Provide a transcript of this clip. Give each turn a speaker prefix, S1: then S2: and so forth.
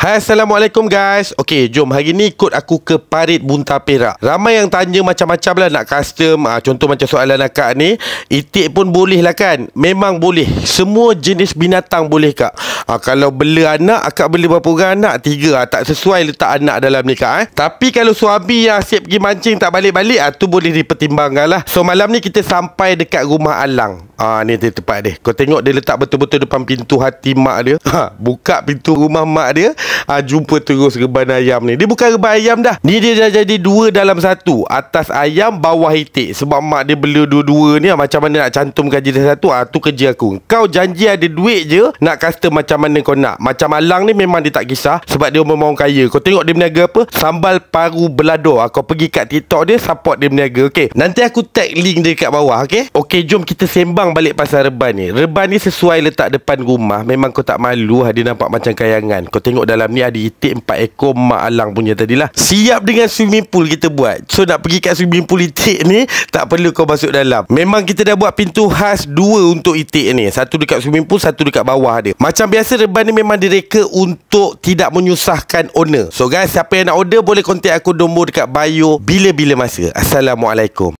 S1: Hai, Assalamualaikum guys. Okey, jom hari ni ikut aku ke Parit Bunta Perak. Ramai yang tanya macam-macam lah nak custom. Contoh macam soalan akak ni, itik pun boleh lah kan? Memang boleh. Semua jenis binatang boleh kak. Kalau bela anak, akak bela berapa orang anak? 3. Tak sesuai letak anak dalam ni kak. Tapi kalau suami yang asyik pergi mancing tak balik-balik, tu boleh dipertimbangkan lah. So malam ni kita sampai dekat rumah Alang. Ni tempat dia. Kau tengok dia letak betul-betul depan pintu hati mak dia. Buka pintu rumah mak dia. Jumpa terus reban ayam ni. Dia bukan reban ayam dah. Ni dia dah jadi 2 dalam 1. Atas ayam, bawah itik. Sebab mak dia bela dua-dua ni. Macam mana nak cantumkan jadi satu, tu kerja aku. Kau janji ada duit je, nak custom macam mana kau nak. Macam Alang ni memang dia tak kisah, sebab dia orang kaya. Kau tengok dia berniaga apa? Sambal paru belado. Kau pergi kat TikTok dia, support dia berniaga. Okay, nanti aku tag link dia kat bawah. Okay, jom kita sembang balik pasal reban ni. Reban ni sesuai letak depan rumah. Memang kau tak malu dia nampak macam kayangan. Kau tengok dalam ni ada itik 4 ekor mak Alang punya tadilah. Siap dengan swimming pool kita buat. So nak pergi kat swimming pool itik ni, tak perlu kau masuk dalam. Memang kita dah buat pintu khas 2 untuk itik ni. Satu dekat swimming pool, satu dekat bawah dia. Macam biasa reban ni memang direka untuk tidak menyusahkan owner. So guys, siapa yang nak order boleh contact aku, nombor dekat bio bila-bila masa. Assalamualaikum.